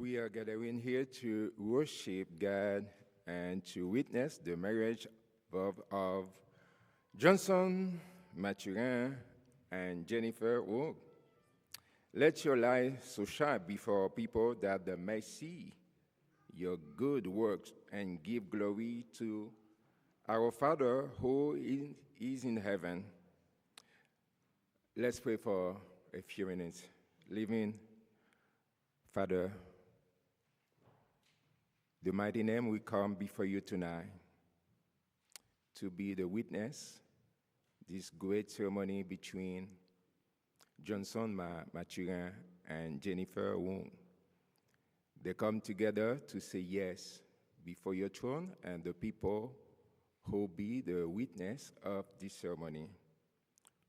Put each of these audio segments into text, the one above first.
We are gathering here to worship God and to witness the marriage of Johnson Mathurin and Jennifer Wood. Let your light so shine before people that they may see your good works and give glory to our Father who is in heaven. Let's pray for a few minutes. Living Father, the mighty name, we come before you tonight to be the witness this great ceremony between Johnson Mathurin and Jennifer Wood. They come together to say yes before your throne and the people who be the witness of this ceremony.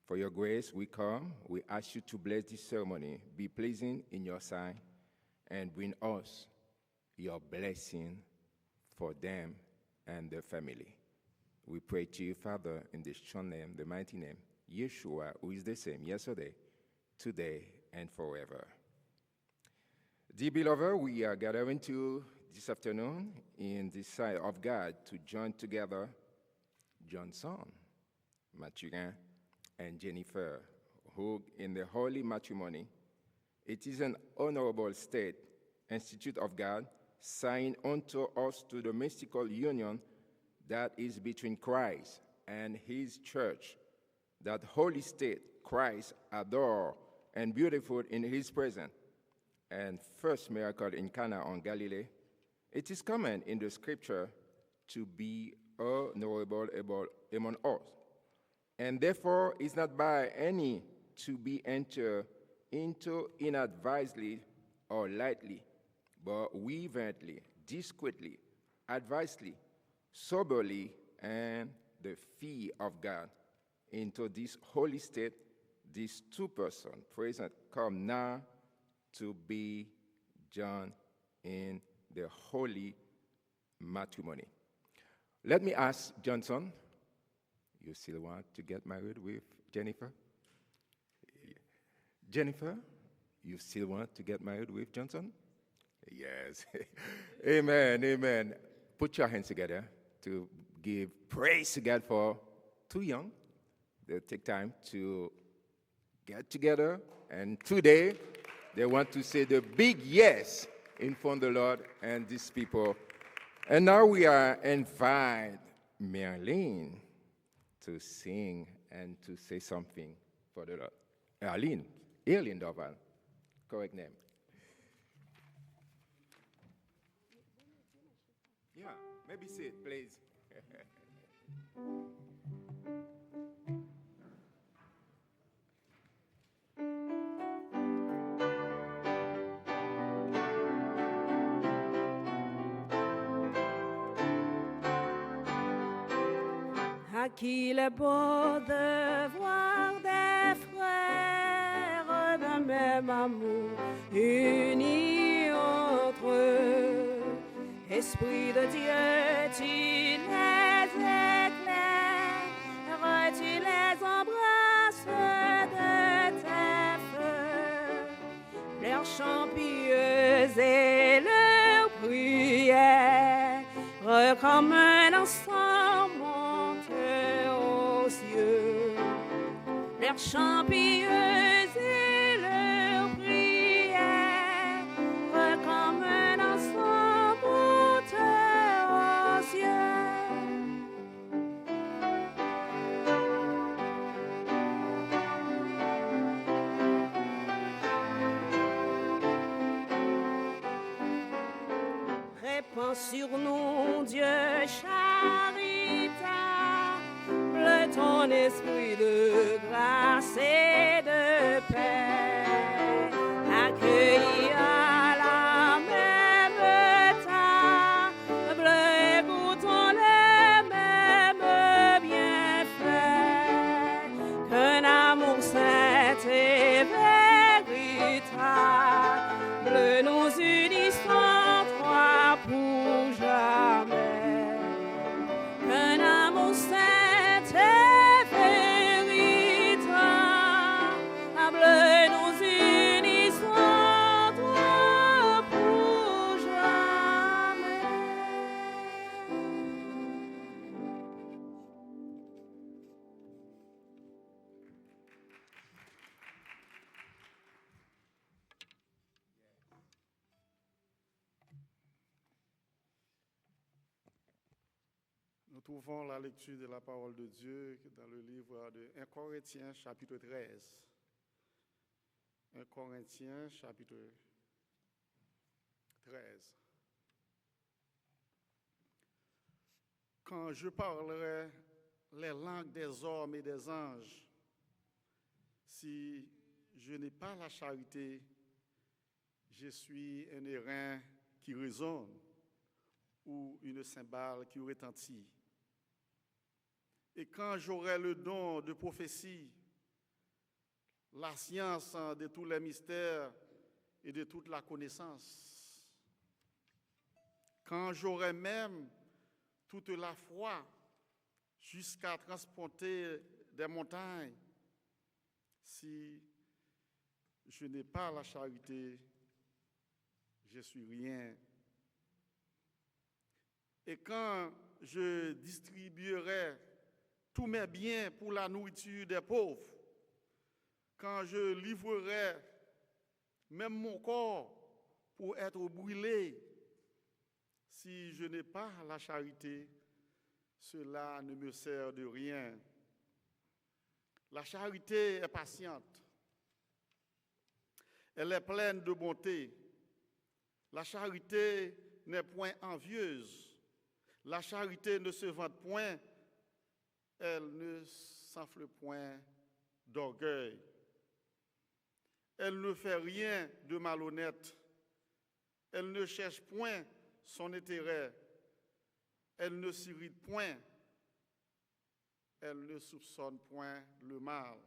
For your grace, we come. We ask you to bless this ceremony, be pleasing in your sight, and bring us your blessing for them and their family. We pray to you, Father, in the strong name, the mighty name, Yeshua, who is the same yesterday, today, and forever. Dear beloved, we are gathering to this afternoon in the sight of God to join together Johnson, Mathurin, and Jennifer, who in the holy matrimony, it is an honorable state, institute of God, signed unto us to the mystical union that is between Christ and his church, that holy state, Christ, adore and beautiful in his presence. And first miracle in Cana on Galilee, it is common in the scripture to be honorable among us. And therefore is not by any to be entered into inadvisedly or lightly, but reverently, discreetly, advisedly, soberly, and the fear of God into this holy state, these two persons present come now to be joined in the holy matrimony. Let me ask Johnson, you still want to get married with Jennifer? Jennifer, you still want to get married with Johnson? Yes. Amen, amen. Put your hands together to give praise to God for two young. They'll take time to get together, and today they want to say the big yes in front of the Lord and these people. And now we are inviting Merlin to sing and to say something for the Lord. Erlene Dorval, correct name. Yeah, maybe sit, please. À qui le beau de voir des frères d'un même amour unis entre eux. Esprit de Dieu, tu les éclaires, tu les embrasses de tes feux. Leurs chants pieux et leurs prières comme un encens montent aux cieux. Leurs chants pieux et leurs prières comme un encens montent aux cieux. Répands sur nous, Dieu charitable, ton esprit de grâce et de paix. Accueillis à la même table, écoutons les mêmes bienfaits. Qu'un amour saint et véritable nous unissons trois pour jamais. Qu'un amour saint et véritable Nous trouvons la lecture de la parole de Dieu dans le livre de 1 Corinthiens, chapitre 13. 1 Corinthiens, chapitre 13. Quand je parlerai les langues des hommes et des anges, si je n'ai pas la charité, je suis un airain qui résonne ou une cymbale qui retentit. Et quand j'aurai le don de prophétie, la science de tous les mystères et de toute la connaissance, quand j'aurai même toute la foi jusqu'à transporter des montagnes, si je n'ai pas la charité, je suis rien. Et quand je distribuerai tous mes biens pour la nourriture des pauvres, quand je livrerai même mon corps pour être brûlé, si je n'ai pas la charité, cela ne me sert de rien. La charité est patiente. Elle est pleine de bonté. La charité n'est point envieuse. La charité ne se vante point. Elle ne s'enfle point d'orgueil. Elle ne fait rien de malhonnête. Elle ne cherche point son intérêt. Elle ne s'irrite point. Elle ne soupçonne point le mal.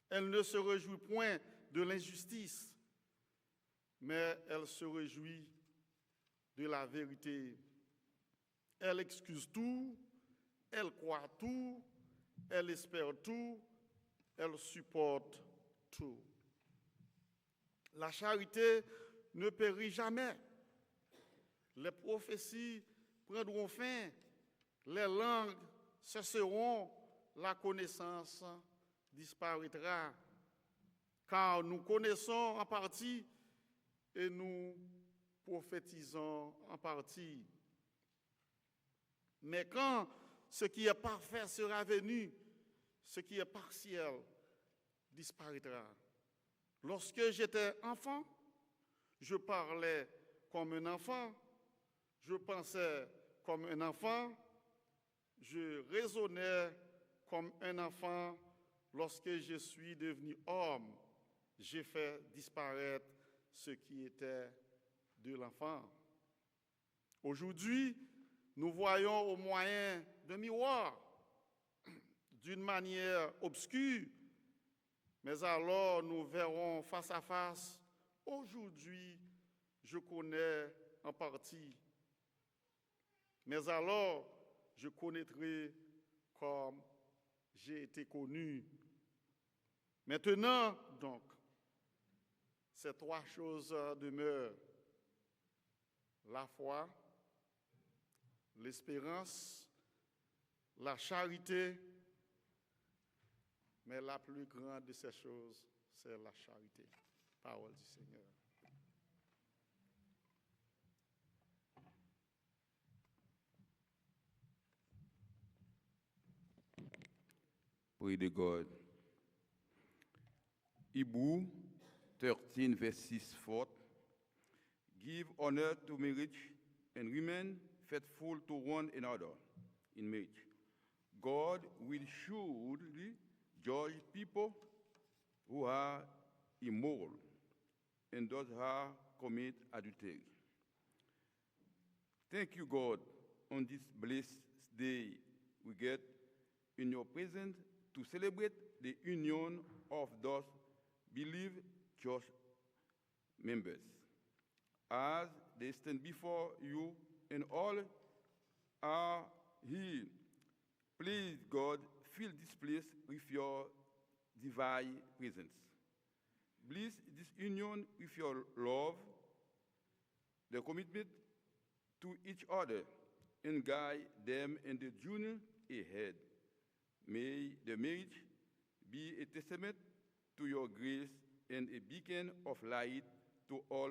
Elle ne se réjouit point de l'injustice, mais elle se réjouit de la vérité. Elle excuse tout, elle croit tout, elle espère tout, elle supporte tout. La charité ne périt jamais. Les prophéties prendront fin, les langues cesseront, la connaissance disparaîtra, car nous connaissons en partie et nous prophétisons en partie. Mais quand ce qui est parfait sera venu, ce qui est partiel disparaîtra. Lorsque j'étais enfant, je parlais comme un enfant, je pensais comme un enfant, je raisonnais comme un enfant. Lorsque je suis devenu homme, j'ai fait disparaître ce qui était de l'enfant. Aujourd'hui, nous voyons au moyen d'un miroir, d'une manière obscure, mais alors nous verrons face à face. Aujourd'hui, je connais en partie, mais alors je connaîtrai comme j'ai été connu. Maintenant, donc, ces trois choses demeurent: la foi, l'espérance, la charité, mais la plus grande de ces choses, c'est la charité. Parole du Seigneur. Pray to God. Hebrew 13, verse 6 forth. Give honor to marriage and remain faithful to one another in marriage. God will surely judge people who are immoral and those who commit adultery. Thank you, God, on this blessed day we get in your presence to celebrate the union of those believed church members. As they stand before you and all are here, please, God, fill this place with your divine presence. Bless this union with your love, the commitment to each other, and guide them in the journey ahead. May the marriage be a testament to your grace and a beacon of light to all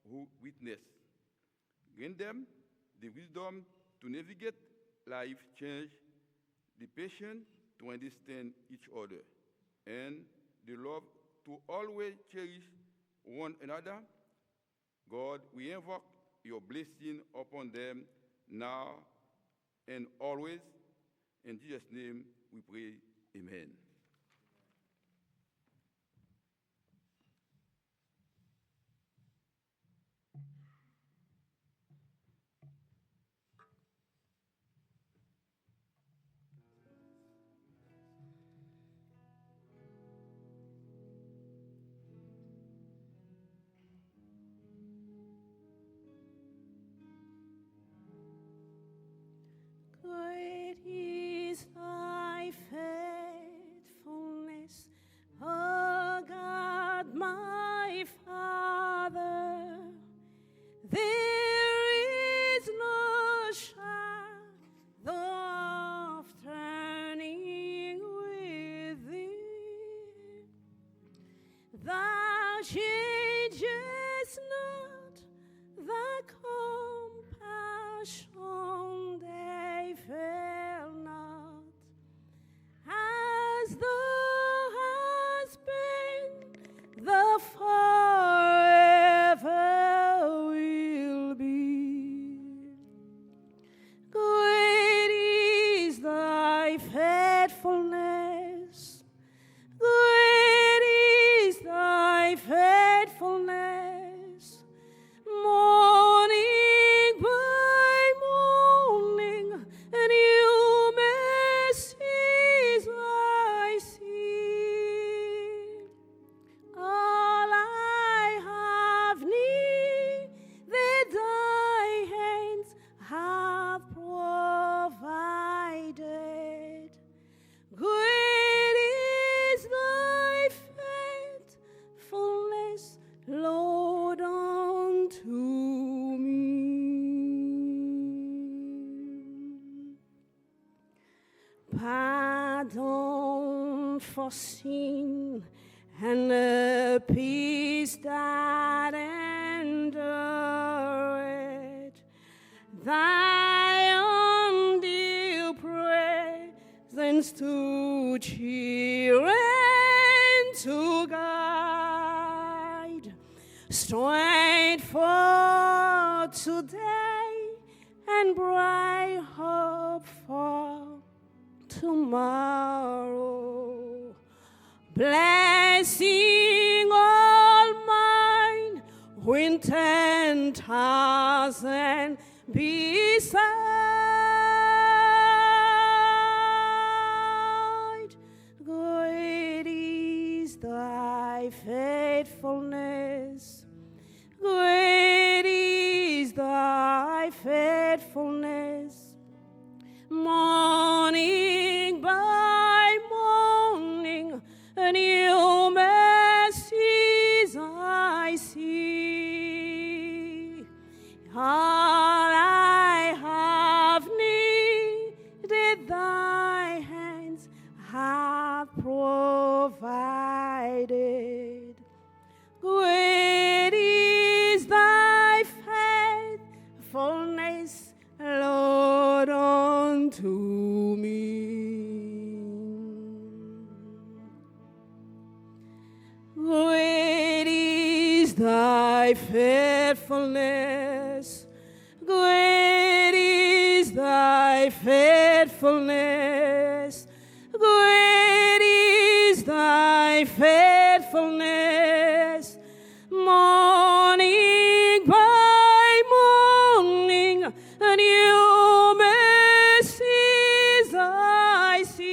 who witness. Grant them the wisdom to navigate life change, the patience to understand each other, and the love to always cherish one another. God, we invoke your blessing upon them now and always. In Jesus' name we pray, amen. Great is thy faithfulness, O God, my Father. There is no shadow of turning with thee. Thou changest not, thy compassion they fail not. As thou hast been, the forever will be. Great is thy faithfulness. Great is thy faithfulness. Morning by morning, new mercies I see. All I have needed, thy hands have provided. Great is thy faithfulness, Lord, unto me. Pardon for sin and a peace that endureth. Thy undue presence to cheer and to guide. Strength for today and bright hope for tomorrow. Blessing all mine when 10,000 beside. Great is thy faithfulness. Great is thy faithfulness. Morning by morning, new mercies I see. All I have needed, thy hands have provided. Great is thy faithfulness, Lord, unto me. Great is thy faithfulness. Great is thy faithfulness. Great is thy faithfulness. Morning by morning, new mercies I see.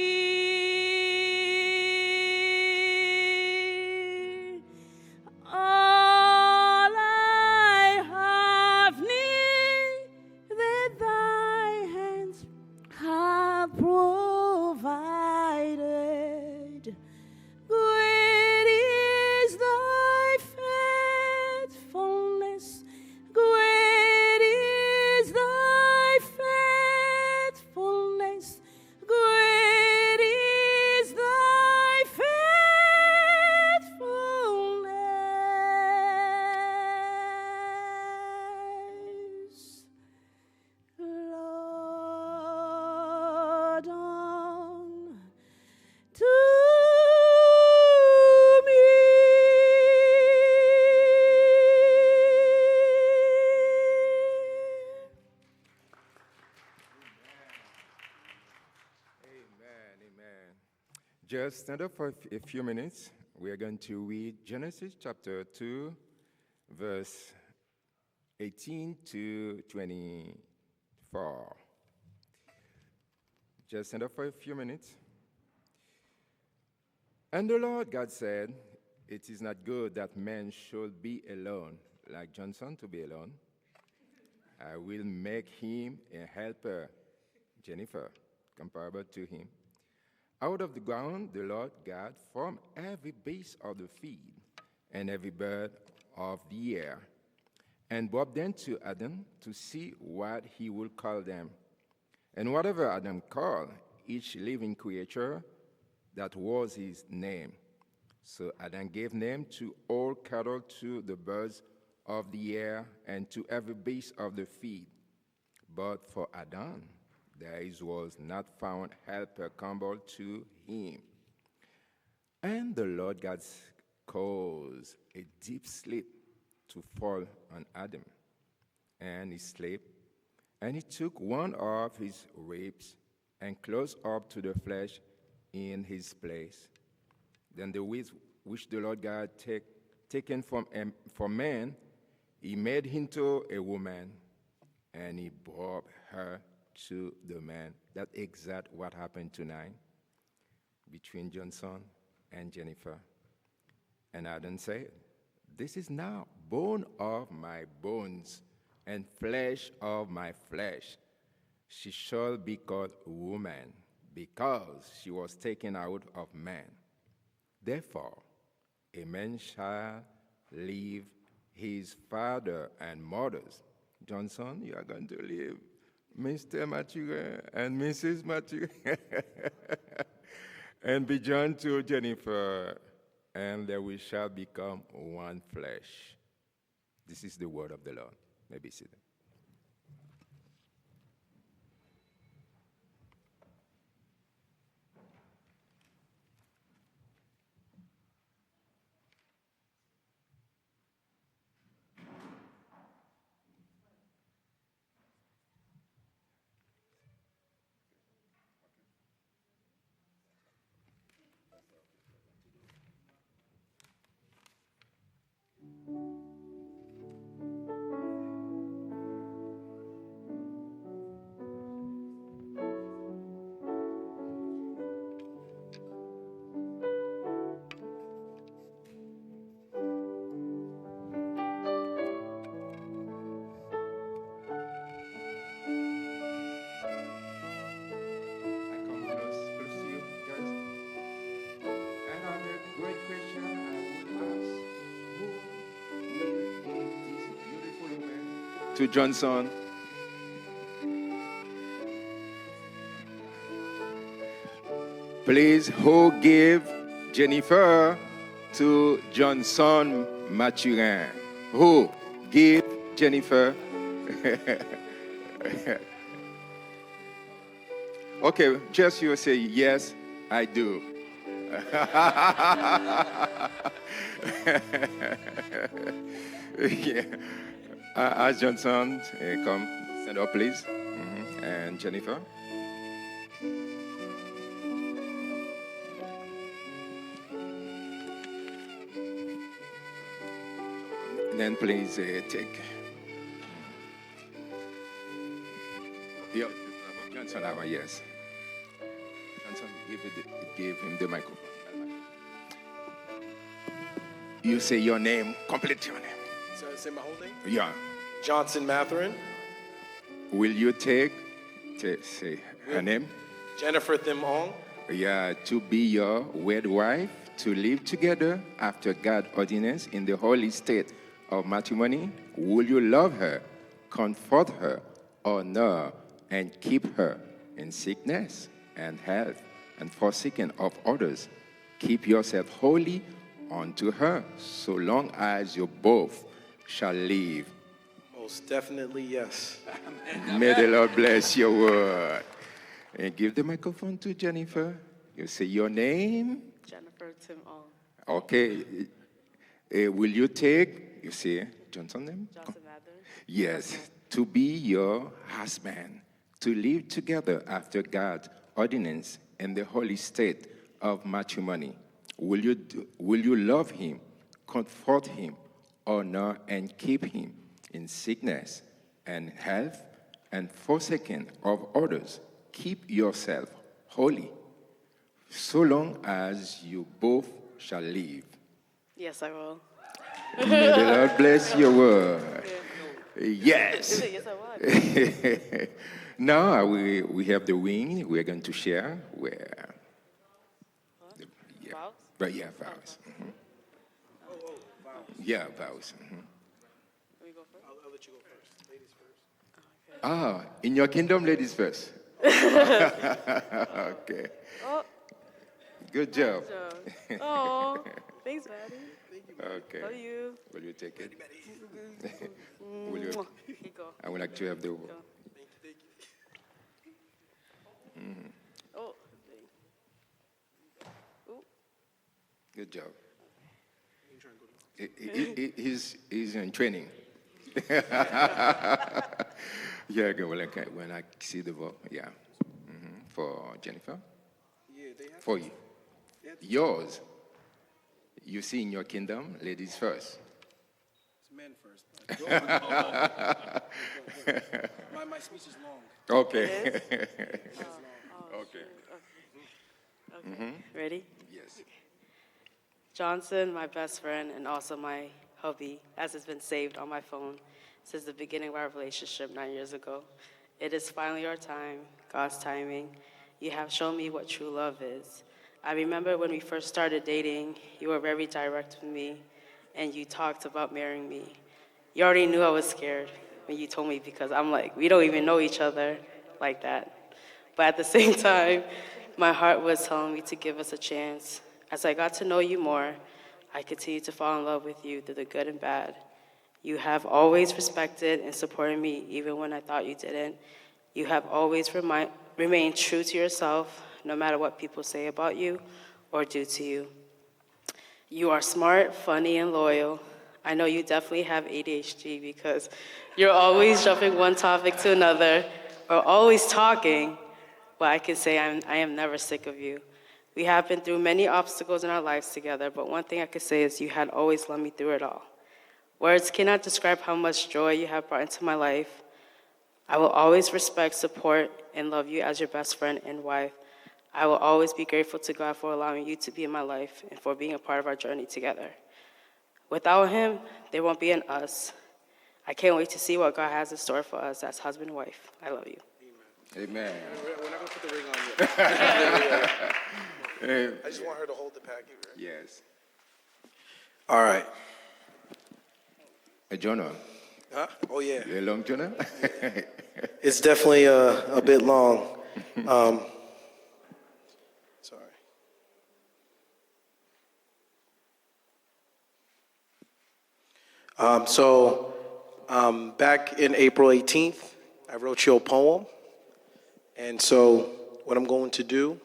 All I have needed, thy hands have provided. Great is Just stand up for a few minutes. We are going to read Genesis chapter 2, verse 18 to 24. Just stand up for a few minutes. And the Lord God said, "It is not good that man should be alone, like Johnson to be alone. I will make him a helper, Jennifer, comparable to him. Out of the ground the Lord God formed every beast of the field and every bird of the air, and brought them to Adam to see what he would call them. And whatever Adam called each living creature, that was his name. So Adam gave name to all cattle, to the birds of the air, and to every beast of the field. But for Adam there was not found helper comparable to him. And the Lord God caused a deep sleep to fall on Adam, and he slept. And he took one of his ribs and closed up to the flesh in his place. Then the rib which the Lord God taken from man, he made into a woman, and he brought her to the man. That's exactly what happened tonight between Johnson and Jennifer. And Adam said, "This is now bone of my bones and flesh of my flesh. She shall be called woman, because she was taken out of man. Therefore, a man shall leave his father and mothers." Johnson, you are going to leave Mr. Mathieu and Mrs. Mathieu and be joined to Jennifer, and they we shall become one flesh. This is the word of the Lord. Maybe sit down. I come close to you guys. And on the great question I would ask, who will give this beautiful woman to Johnson? Please, who give Jennifer to Johnson Mathurin? Who give Jennifer? Okay, just you say, "Yes, I do." Yeah. Ask Johnson, come, stand up, please. And Jennifer. Then please take. Yeah. Johnson, yes. Johnson, give him the microphone. You say your name, complete your name. So I say my whole name? Yeah. Johnson Matherin. Will you say her name? Jennifer Thimong. Yeah, to be your wed wife, to live together after God's ordinance in the holy state of matrimony. Will you love her, comfort her, honor, and keep her in sickness and health, and forsaken of others? Keep yourself holy unto her, so long as you both shall live. Most definitely, yes. May the Lord bless your word. And give the microphone to Jennifer. You say your name. Jennifer Tim Ong. Okay. Will you take, you say, Johnson's name? Johnson Mather. Yes, to be your husband, to live together after God's ordinance in the holy state of matrimony? Will you love him, comfort him, honor and keep him in sickness and health, and forsaken of others? Keep yourself holy, so long as you both shall live. Yes, I will. May the Lord bless your word. Yes. Yes, I will. Now we have the ring we're going to share. Where? Yeah. Vows? But yeah, vows. Yeah, vows. Let me go first. I'll let you go first. Ladies first. In your kingdom, ladies first. Okay. Oh, Good job. oh, thanks, Maddie. Okay. Love you. Will you take it? Will you? Here you go. I would like to have the. Oh, Good job. He's in training. Yeah, when I see the vote, yeah. For Jennifer? Yeah, they have For you. Yours. You see in your kingdom, ladies first. it's men first. My speech is long. Okay. Okay. okay. Ready? Yes. Johnson, my best friend and also my hubby, as it's been saved on my phone since the beginning of our relationship 9 years ago. It is finally our time, God's timing. You have shown me what true love is. I remember when we first started dating, you were very direct with me, and you talked about marrying me. You already knew I was scared when you told me, because I'm like, we don't even know each other like that. But at the same time, my heart was telling me to give us a chance. As I got to know you more, I continued to fall in love with you through the good and bad. You have always respected and supported me even when I thought you didn't. You have always remained true to yourself, no matter what people say about you or do to you. You are smart, funny, and loyal. I know you definitely have ADHD because you're always jumping one topic to another or always talking, but I can say I am never sick of you. We have been through many obstacles in our lives together, but one thing I could say is you had always led me through it all. Words cannot describe how much joy you have brought into my life. I will always respect, support, and love you as your best friend and wife. I will always be grateful to God for allowing you to be in my life and for being a part of our journey together. Without him, there won't be an us. I can't wait to see what God has in store for us as husband and wife. I love you. Amen. We're not going to put the ring on yet. I just want her to hold the package. Right? Yes. All right. Jonah. Huh? Oh, yeah. You long, Jonah? It's definitely a bit long. Sorry. Back in April 18th, I wrote you a poem. And so what I'm going to do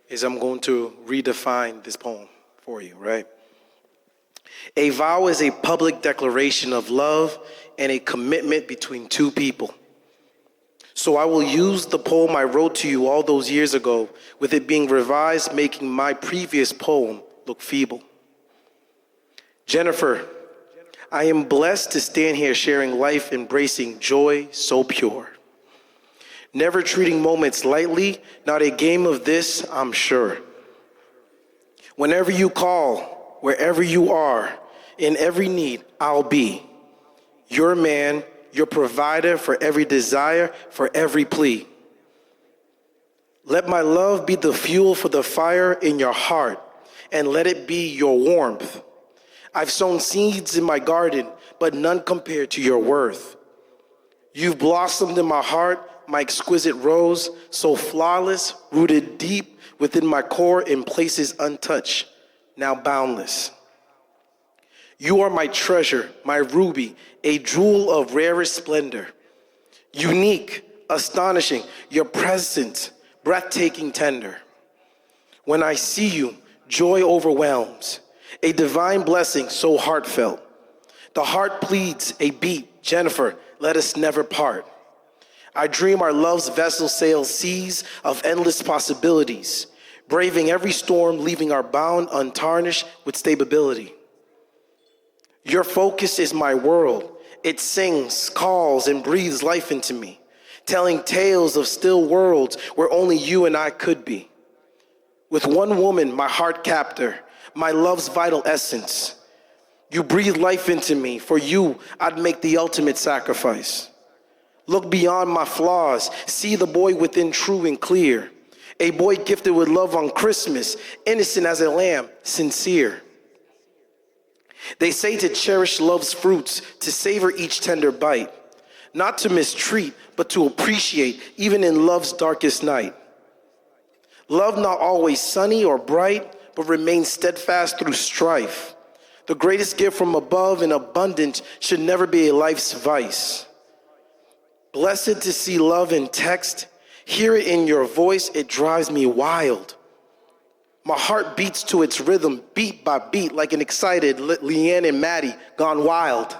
is I'm going to redefine this poem for you, right? A vow is a public declaration of love and a commitment between two people. So I will use the poem I wrote to you all those years ago, with it being revised, making my previous poem look feeble. Jennifer, I am blessed to stand here sharing life, embracing joy so pure. Never treating moments lightly, not a game of this, I'm sure. Whenever you call, wherever you are, in every need, I'll be your man, your provider for every desire, for every plea. Let my love be the fuel for the fire in your heart, and let it be your warmth. I've sown seeds in my garden, but none compared to your worth. You've blossomed in my heart, my exquisite rose, so flawless, rooted deep within my core in places untouched, now boundless. You are my treasure, my ruby, a jewel of rarest splendor. Unique, astonishing, your presence, breathtaking tender. When I see you, joy overwhelms, a divine blessing so heartfelt. The heart pleads a beat, Jennifer, let us never part. I dream our love's vessel sails seas of endless possibilities, braving every storm, leaving our bound untarnished with stability. Your focus is my world. It sings, calls, and breathes life into me, telling tales of still worlds where only you and I could be. With one woman, my heart captor, my love's vital essence. You breathe life into me. For you, I'd make the ultimate sacrifice. Look beyond my flaws. See the boy within true and clear. A boy gifted with love on Christmas, innocent as a lamb, sincere. They say to cherish love's fruits, to savor each tender bite, not to mistreat, but to appreciate, even in love's darkest night. Love not always sunny or bright, but remains steadfast through strife. The greatest gift from above and abundant should never be a life's vice. Blessed to see love in text, hear it in your voice, it drives me wild. My heart beats to its rhythm, beat by beat, like an excited Leanne and Maddie gone wild.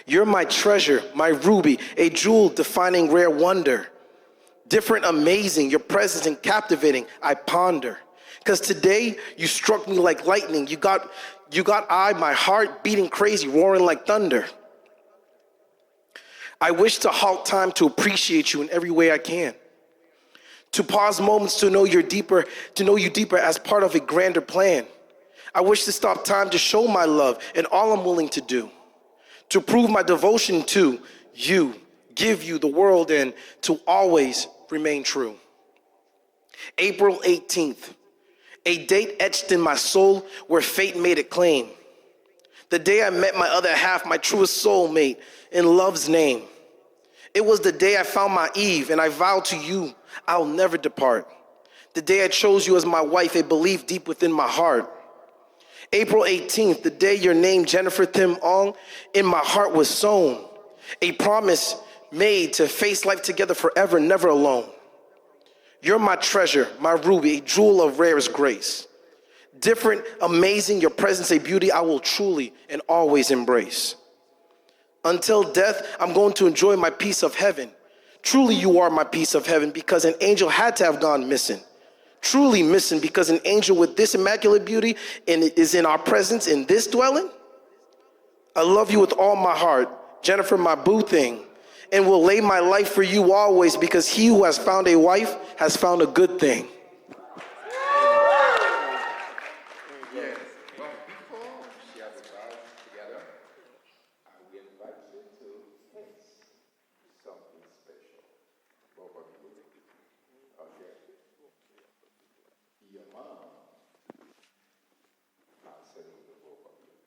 You're my treasure, my ruby, a jewel defining rare wonder. Different, amazing, your presence and captivating, I ponder. Because today, you struck me like lightning. You got my heart beating crazy, roaring like thunder. I wish to halt time to appreciate you in every way I can. To pause moments to know you deeper as part of a grander plan. I wish to stop time to show my love and all I'm willing to do. To prove my devotion to you, give you the world, and to always remain true. April 18th, a date etched in my soul where fate made it claim. The day I met my other half, my truest soulmate, in love's name. It was the day I found my Eve, and I vowed to you I'll never depart. The day I chose you as my wife, a belief deep within my heart. April 18th, the day your name, Jennifer Tim Ong, in my heart was sown. A promise made to face life together forever, never alone. You're my treasure, my ruby, a jewel of rarest grace. Different, amazing, your presence a beauty I will truly and always embrace. Until death, I'm going to enjoy my piece of heaven. Truly you are my piece of heaven because an angel had to have gone missing. Truly missing because an angel with this immaculate beauty is in our presence in this dwelling. I love you with all my heart, Jennifer, my boo thing, and will lay my life for you always because he who has found a wife has found a good thing. Yes, but before she has a vow together, I will invite you to taste something special. Both of you. Okay. Your mom, I'll send you the both of you.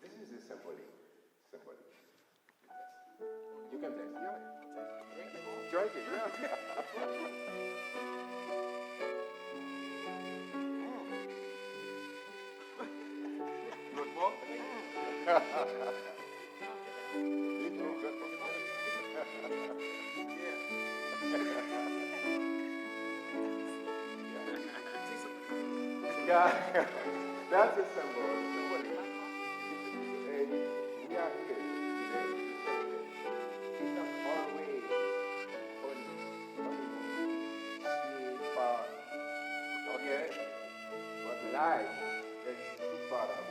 This is a symbolic. You can taste, yeah. Drink it, yeah. Good boy? You do good boy. Yeah, that's a symbol. And we are here today to celebrate. It's not always honeymoon, sweet part, okay? But life is too part of it.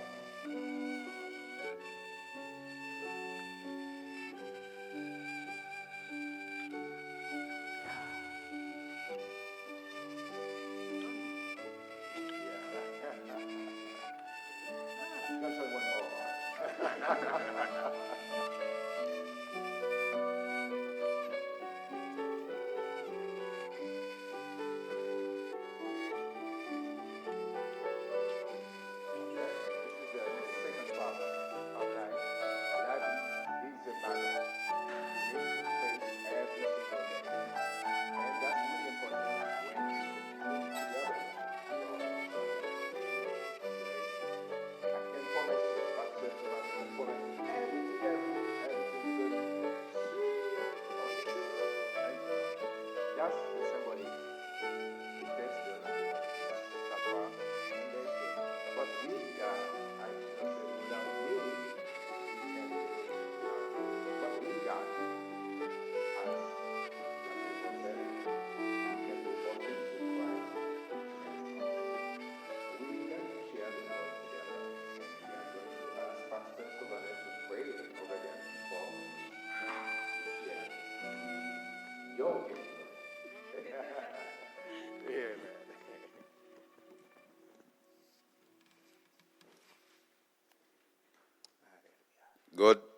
Just one more. That's the symbolic. That's the Sapa and there's the. But we got, I said, without me, we can't do it. But we got us. That's what I said.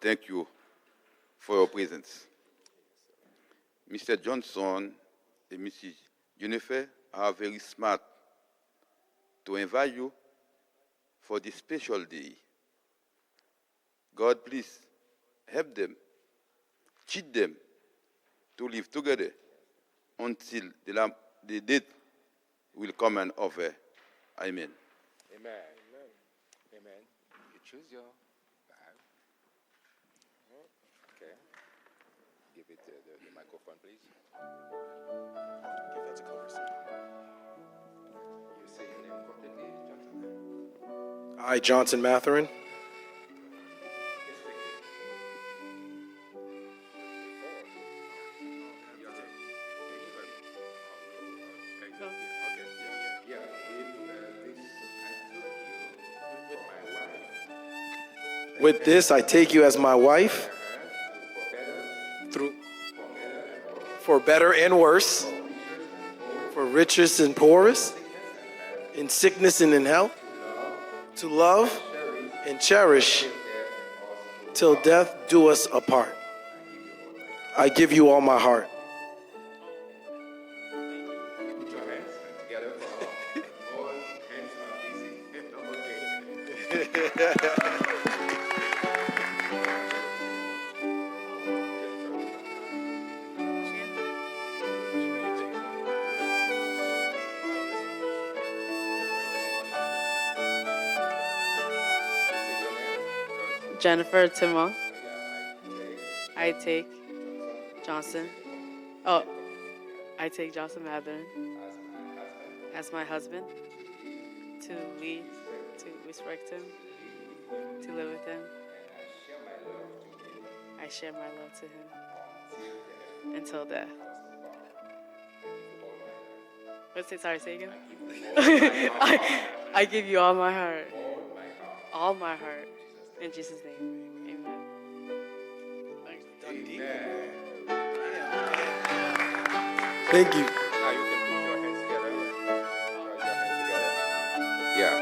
thank you for your presence. Mr. Johnson and Mrs. Jennifer are very smart to invite you for this special day. God, please help them, teach them to live together until the date will come and over. Amen. Amen. Amen. You choose your vow. Okay. Give it the microphone, please. Give that to Clarissa. You say your name completely, Johnson? I, Johnson Matherin, with this I take you as my wife, for better and worse, for richest and poorest, in sickness and in health, to love and cherish till death do us apart. I give you all my heart. Put your hands together for all hands are busy. Jennifer Timon. I take Johnson. Oh, I take Johnson Matherin as my husband, to lead, to respect him, to live with him. I share my love to him until death. What's it? Sorry, say again. I give you all my heart. All my heart. In Jesus' name, amen. Thank you. Now you can put your hands together. Put your hands together. Yeah.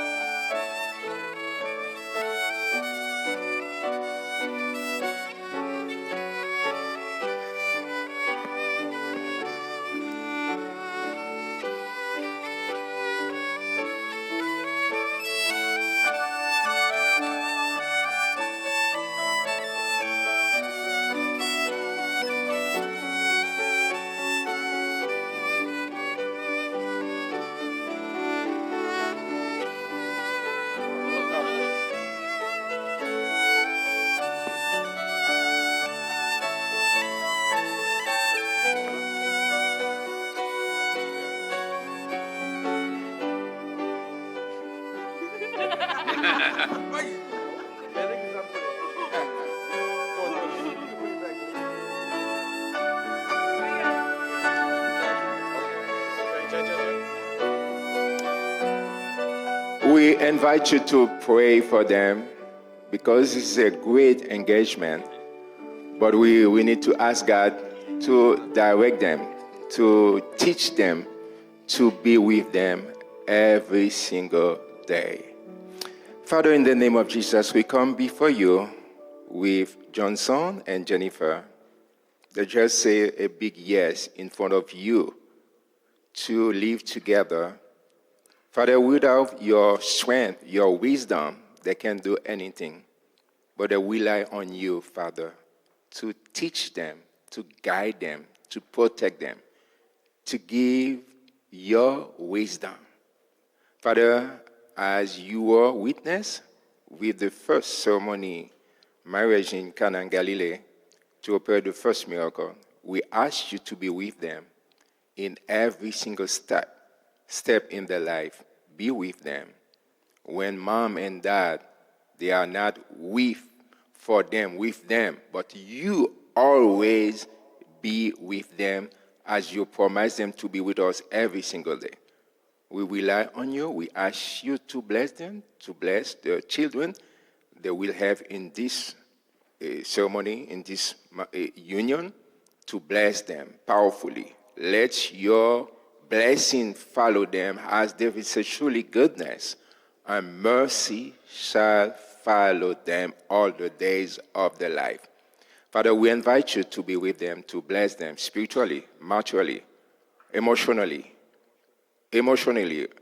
We invite you to pray for them because this is a great engagement. But we need to ask God to direct them, to teach them, to be with them every single day. Father, in the name of Jesus, we come before you with Johnson and Jennifer. They just say a big yes in front of you to live together. Father, without your strength, your wisdom, they can't do anything. But they rely on you, Father, to teach them, to guide them, to protect them, to give your wisdom. Father, as your witness with the first ceremony, marriage in Cana in Galilee, to operate the first miracle, we ask you to be with them in every single step in their life. Be with them. When mom and dad, they are not with them, but you always be with them as you promise them to be with us every single day. We rely on you. We ask you to bless them, to bless the children they will have in this ceremony, in this union, to bless them powerfully. Let your blessing follow them, as David said, surely goodness and mercy shall follow them all the days of their life. Father, we invite you to be with them, to bless them spiritually, materially, emotionally,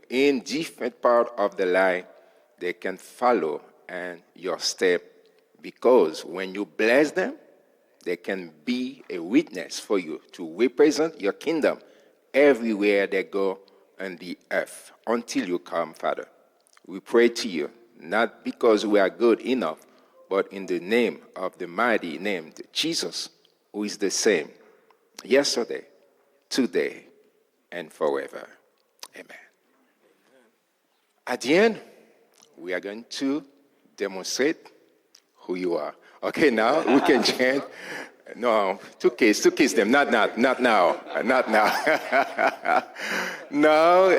in different part of the life, they can follow and your step, because when you bless them, they can be a witness for you to represent your kingdom everywhere they go on the earth until you come, Father. We pray to you, not because we are good enough, but in the name of the mighty name, Jesus, who is the same yesterday, today, and forever. Amen. At the end, we are going to demonstrate who you are. Okay, now we can chant. No, to kiss them. Not now. Now,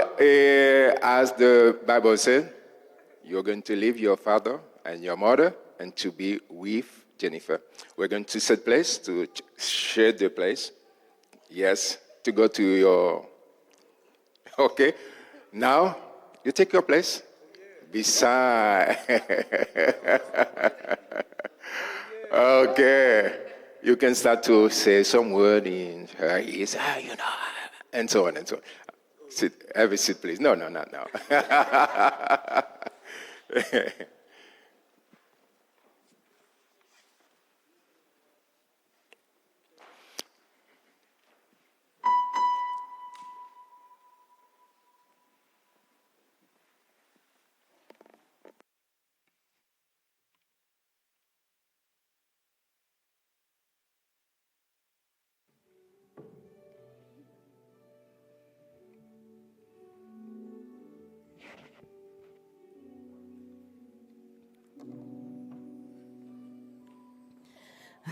as the Bible said, you're going to leave your father and your mother and to be with Jennifer. We're going to set place, to share the place. Yes, to go to your... Okay, now you take your place beside. Okay, you can start to say some word in her ears, and so on and so on. Sit, have a seat, please. No, not now.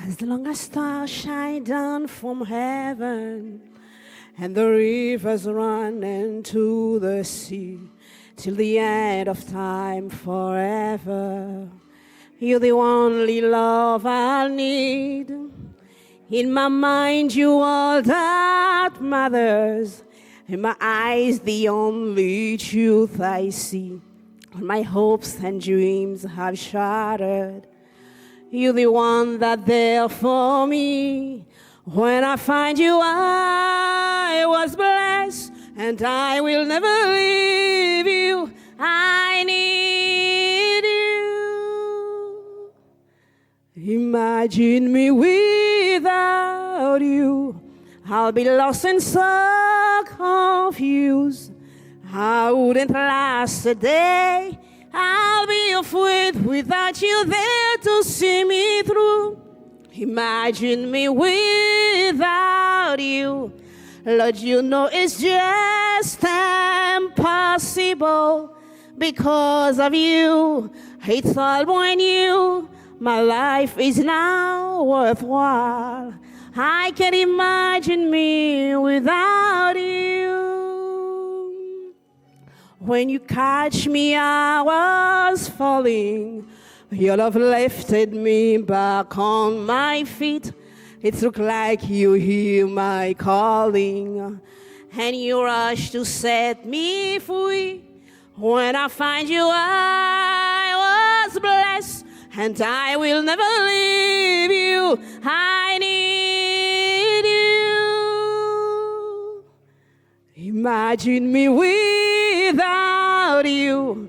As long as stars shine down from heaven and the rivers run into the sea till the end of time forever, you're the only love I need. In my mind, you all that matters. In my eyes, the only truth I see. When my hopes and dreams have shattered, you're the one that's there for me. When I find you, I was blessed, and I will never leave you. I need you. Imagine me without you. I'll be lost and so confused. I wouldn't last a day. I'll be afraid without you there to see me through. Imagine me without you. Lord, you know it's just impossible. Because of you, it's all when you. My life is now worthwhile. I can't imagine me without you. When you catch me, I was falling. Your love lifted me back on my feet. It looked like you hear my calling, and you rush to set me free. When I find you, I was blessed, and I will never leave you. I need you. Imagine me without you.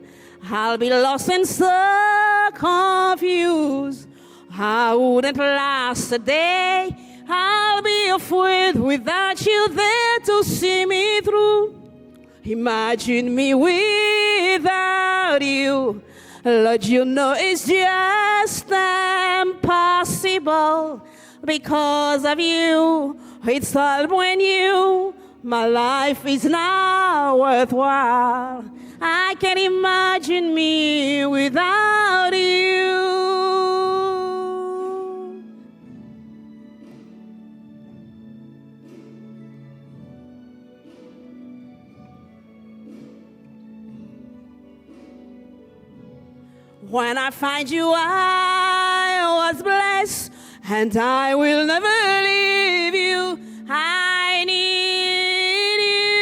I'll be lost and so confused. I wouldn't last a day. I'll be afraid without you there to see me through. Imagine me without you. Lord, you know it's just impossible. Because of you, it's all when you. My life is now worthwhile. I can't imagine me without you. When I find you, I was blessed, and I will never leave you. I need you.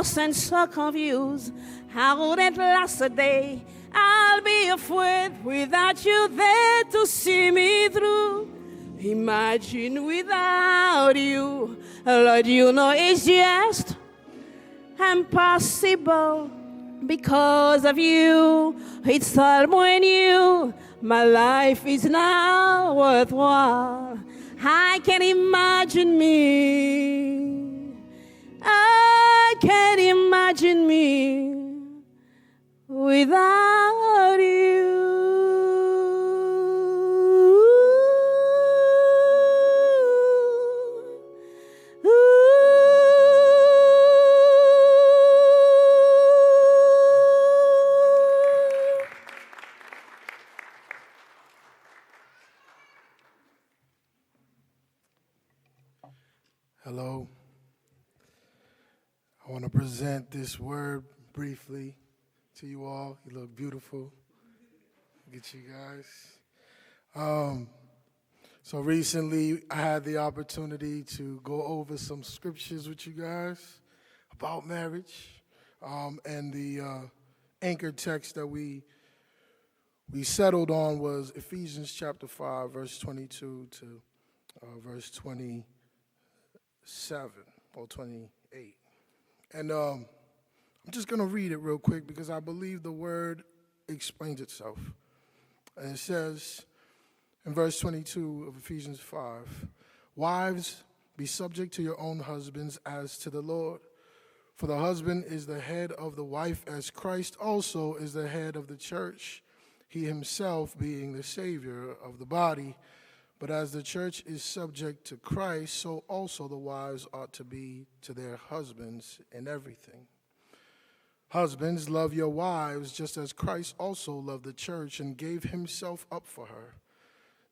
lost and so confused. I wouldn't last a day. I'll be afraid without you there to see me through. Imagine without you, Lord, you know it's just impossible. Because of you, it's all when you, my life is now worthwhile. I can imagine me. I can imagine me without you. Hello. I want to present this word briefly to you all. You look beautiful. Look at you guys. So recently, I had the opportunity to go over some scriptures with you guys about marriage, and the anchor text that we settled on was Ephesians chapter 5, verse 22 to verse 27 or 28. And I'm just going to read it real quick because I believe the word explains itself. And it says in verse 22 of Ephesians 5, "Wives, be subject to your own husbands as to the Lord. For the husband is the head of the wife, as Christ also is the head of the church, he himself being the Savior of the body. But as the church is subject to Christ, so also the wives ought to be to their husbands in everything. Husbands, love your wives, just as Christ also loved the church and gave himself up for her,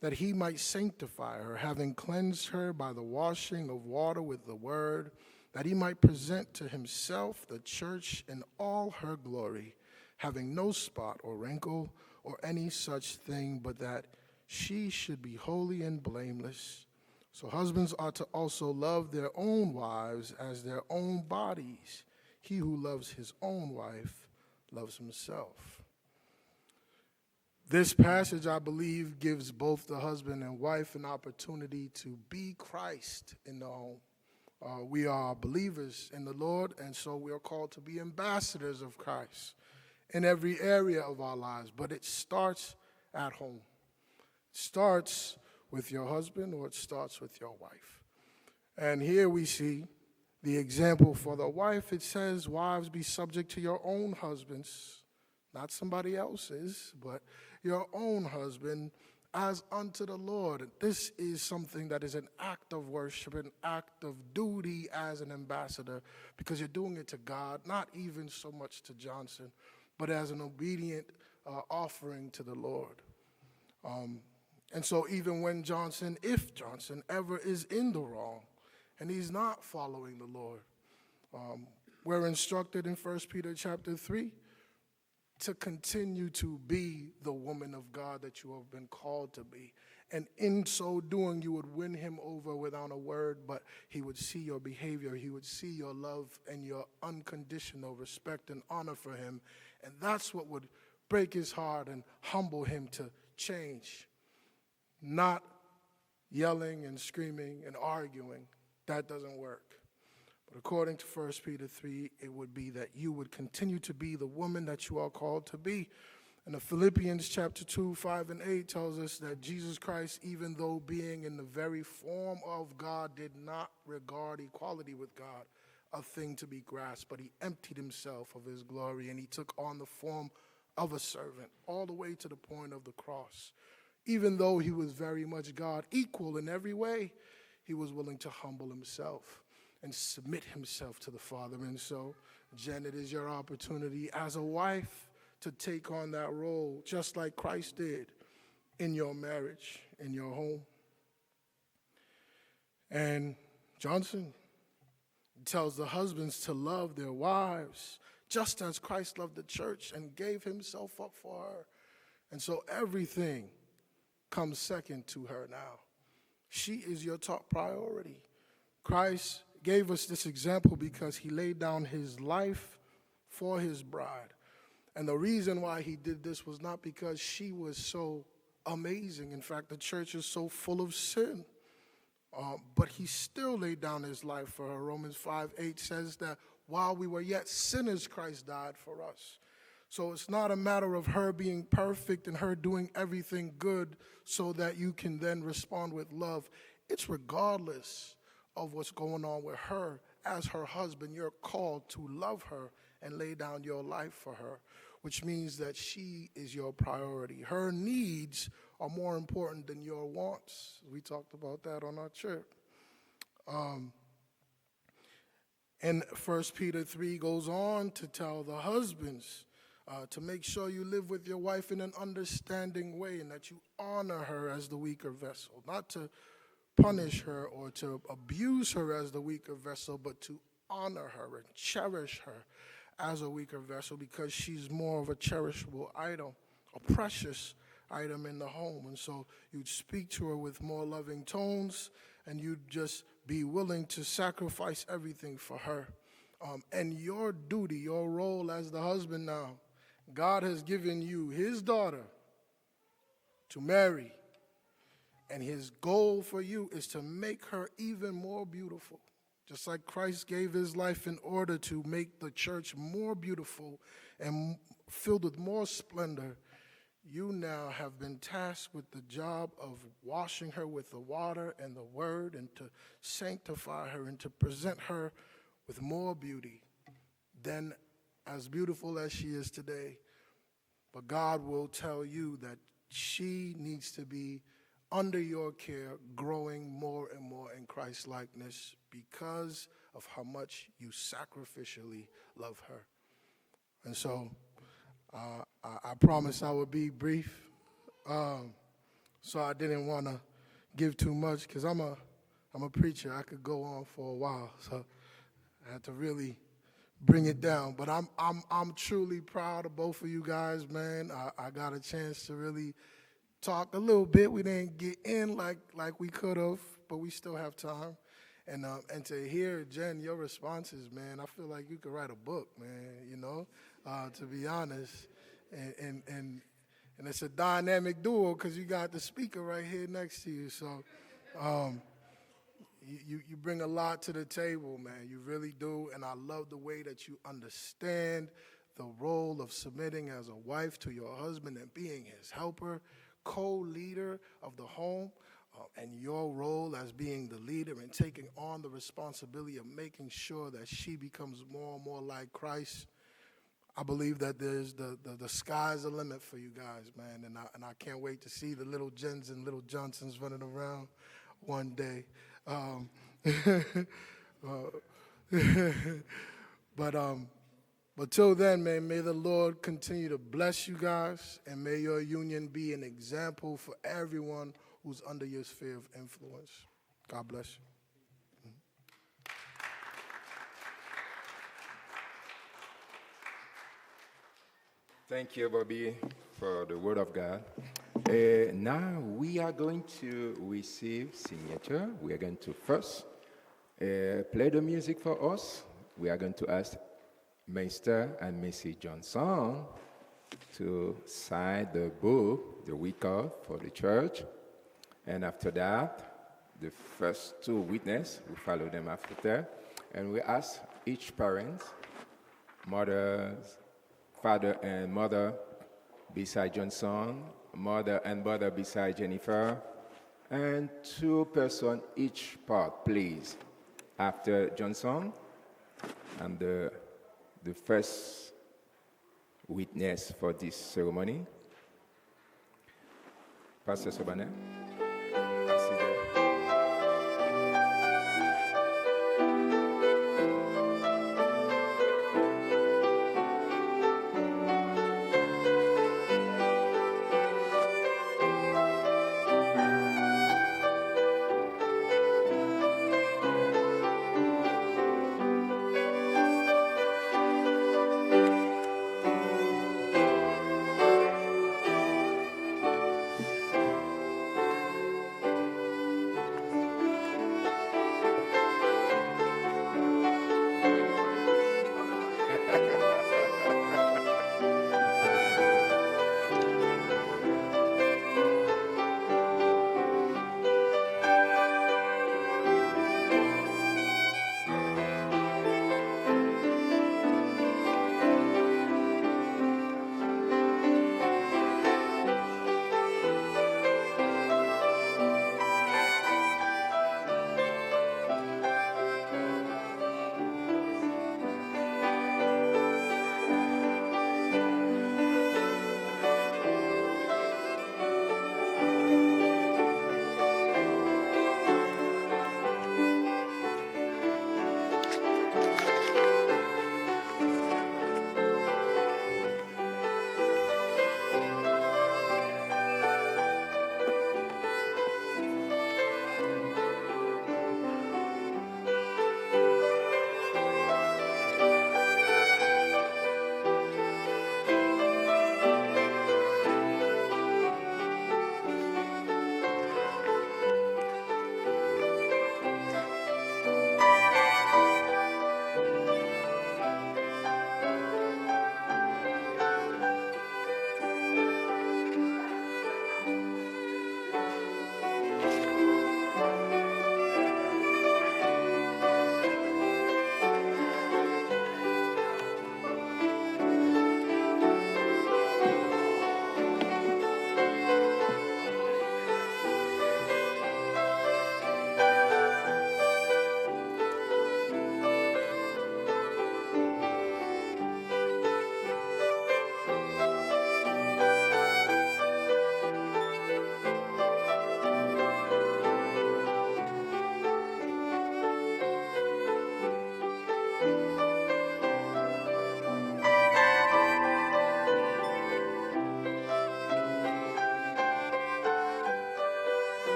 that he might sanctify her, having cleansed her by the washing of water with the word, that he might present to himself the church in all her glory, having no spot or wrinkle or any such thing, but that she should be holy and blameless. So husbands ought to also love their own wives as their own bodies. He who loves his own wife loves himself." This passage, I believe, gives both the husband and wife an opportunity to be Christ in the home. We are believers in the Lord, and so we are called to be ambassadors of Christ in every area of our lives. But it starts at home. It starts with your husband, or it starts with your wife. And here we see the example for the wife. It says, "Wives, be subject to your own husbands," not somebody else's, but your own husband, as unto the Lord. This is something that is an act of worship, an act of duty as an ambassador, because you're doing it to God, not even so much to Johnson, but as an obedient offering to the Lord. And so even when Johnson, if Johnson ever is in the wrong and he's not following the Lord, we're instructed in 1 Peter chapter 3 to continue to be the woman of God that you have been called to be. And in so doing, you would win him over without a word, but he would see your behavior. He would see your love and your unconditional respect and honor for him. And that's what would break his heart and humble him to change. Not yelling and screaming and arguing. That doesn't work. But according to 1 Peter 3, it would be that you would continue to be the woman that you are called to be. And the Philippians chapter 2, 5, and 8 tells us that Jesus Christ, even though being in the very form of God, did not regard equality with God a thing to be grasped, but he emptied himself of his glory, and he took on the form of a servant all the way to the point of the cross. Even though he was very much God, equal in every way, he was willing to humble himself and submit himself to the Father. And so, Jen, it is your opportunity as a wife to take on that role, just like Christ did in your marriage, in your home. And Johnson tells the husbands to love their wives, just as Christ loved the church and gave himself up for her. And so everything comes second to her now. She is your top priority. Christ gave us this example because he laid down his life for his bride. And the reason why he did this was not because she was so amazing. In fact, the church is so full of sin. But he still laid down his life for her. Romans 5:8 says that while we were yet sinners, Christ died for us. So it's not a matter of her being perfect and her doing everything good so that you can then respond with love. It's regardless of what's going on with her. As her husband, you're called to love her and lay down your life for her, which means that she is your priority. Her needs are more important than your wants. We talked about that on our trip. And 1 Peter 3 goes on to tell the husbands to make sure you live with your wife in an understanding way and that you honor her as the weaker vessel, not to punish her or to abuse her as the weaker vessel, but to honor her and cherish her as a weaker vessel because she's more of a cherishable item, a precious item in the home. And so you'd speak to her with more loving tones and you'd just be willing to sacrifice everything for her. And your duty, your role as the husband now, God has given you his daughter to marry. And his goal for you is to make her even more beautiful. Just like Christ gave his life in order to make the church more beautiful and filled with more splendor, you now have been tasked with the job of washing her with the water and the word and to sanctify her and to present her with more beauty than as beautiful as she is today. But God will tell you that she needs to be under your care, growing more and more in Christ's likeness because of how much you sacrificially love her. And so I promised I would be brief. So I didn't want to give too much because I'm a preacher. I could go on for a while. So I had to really bring it down. But I'm truly proud of both of you guys, man. I got a chance to really talk a little bit. We didn't get in like we could have, but we still have time. And to hear, Jen, your responses, man, I feel like you could write a book, man, you know, to be honest. And it's a dynamic duo because you got the speaker right here next to you. So you bring a lot to the table, man. You really do. And I love the way that you understand the role of submitting as a wife to your husband and being his helper, co-leader of the home, and your role as being the leader and taking on the responsibility of making sure that she becomes more and more like Christ. I believe that there's the sky's the limit for you guys, man, and I can't wait to see the little Jens and little Johnsons running around one day. But till then, man, may the Lord continue to bless you guys, and may your union be an example for everyone who's under your sphere of influence. God bless you. Thank you, Bobby, for the word of God. Now we are going to receive signature. We are going to first play the music for us. We are going to ask Mr. and Mrs. Johnson to sign the book, the record for the church. And after that, the first two witnesses, we follow them after. And we ask each parent, father and mother beside Johnson, mother and brother beside Jennifer, and two persons each part, please. After Johnson, and the first witness for this ceremony, Pastor Sobane.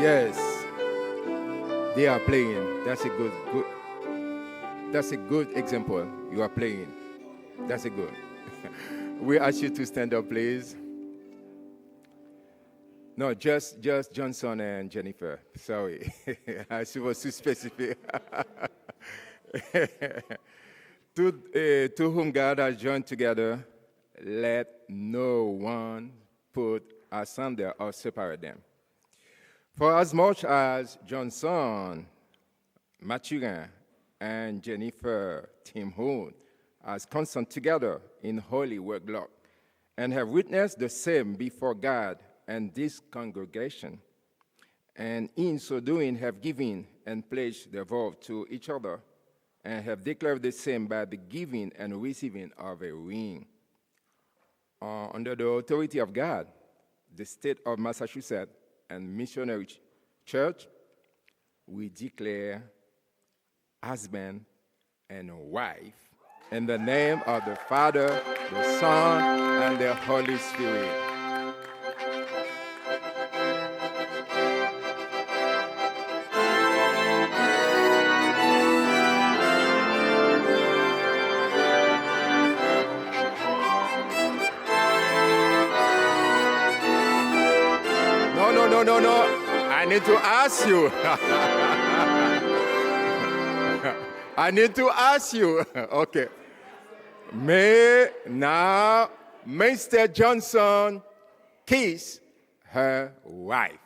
Yes, they are playing. That's a good example. You are playing. That's a good. We ask you to stand up, please. No, just Johnson and Jennifer. Sorry, I was supposed to specify. To whom God has joined together, let no one put asunder or separate them. For as much as Johnson, Mathurin, and Jennifer Tim Hoon as constant together in holy work, and have witnessed the same before God and this congregation, and in so doing have given and pledged their vow to each other, and have declared the same by the giving and receiving of a ring. Under the authority of God, the state of Massachusetts and Missionary Church, we declare husband and wife in the name of the Father, the Son, and the Holy Spirit. No. I need to ask you. I need to ask you. Okay. May now Mr. Johnson kiss her wife.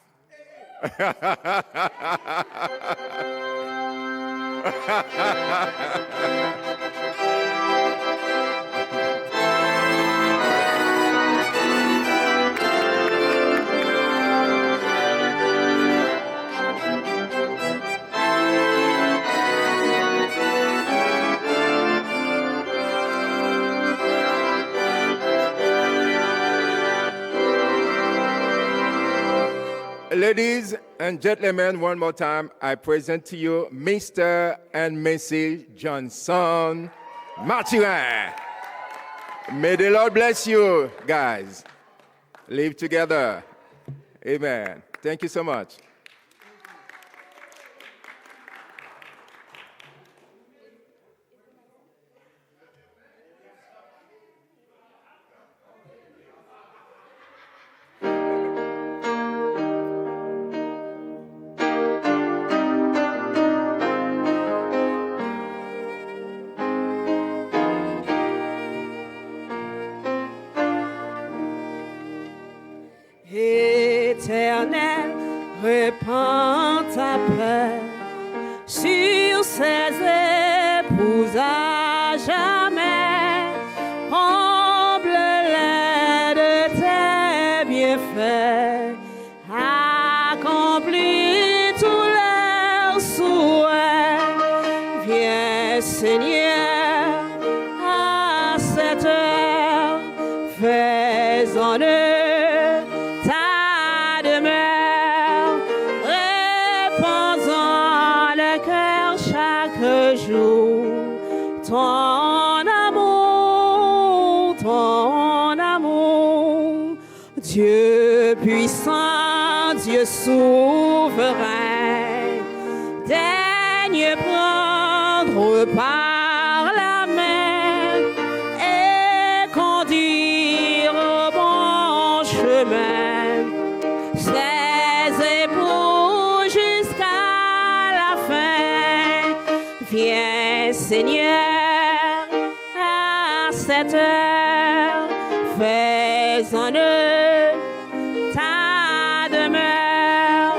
Ladies and gentlemen, one more time, I present to you Mr. and Mrs. Johnson Mathurin. May the Lord bless you, guys. Live together. Amen. Thank you so much. Éternel, répands ta paix sur ces épouses à jamais. Comble-les de tes bienfaits, accomplis tous leurs souhaits. Viens, Seigneur, à cette heure, fais-en eux ton amour, Dieu puissant, Dieu souverain, daigne prendre par la main et conduire au bon chemin ces époux jusqu'à la fin. Viens, Seigneur, à cette heure, fais-en eux ta demeure,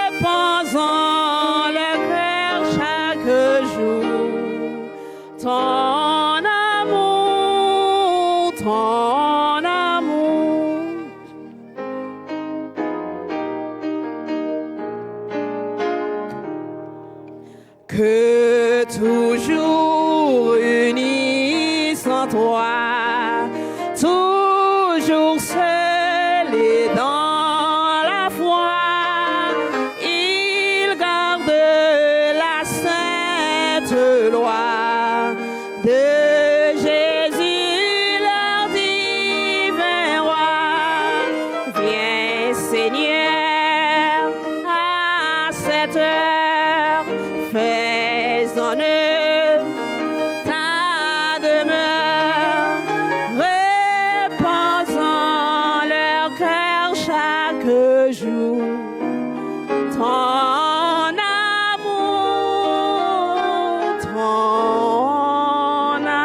répands-en le cœur chaque jour. Ton amour, ton amour. Que toujours unis sans toi, toujours seuls et dans la foi, ils gardent la sainte loi de Jésus, leur divin roi. Viens, Seigneur, Créateur, fais en eux ta demeure, repose en leur cœur chaque jour. Ton amour, ton amour.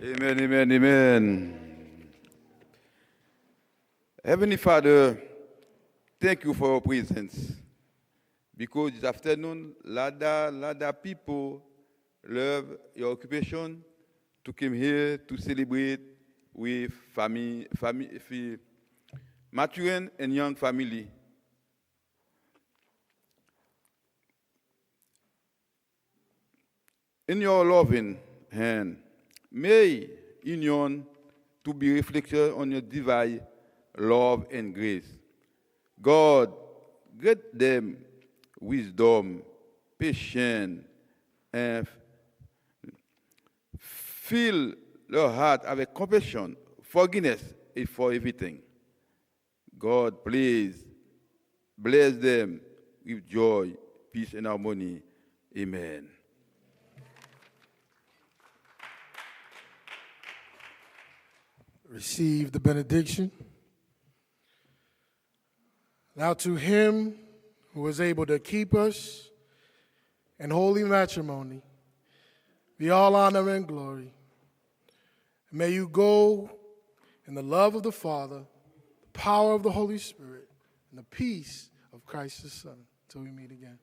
Amen, amen, amen. Heavenly Father, thank you for your presence. Because this afternoon, Lada people love your occupation to come here to celebrate with family, mature and young family. In your loving hand, may union to be reflected on your divine love and grace. God, grant them wisdom, patience, and fill their heart avec compassion, forgiveness, and for everything. God, please bless them with joy, peace, and harmony. Amen. Receive the benediction. Now to him who is able to keep us in holy matrimony, be all honor and glory. May you go in the love of the Father, the power of the Holy Spirit, and the peace of Christ the Son. Until we meet again.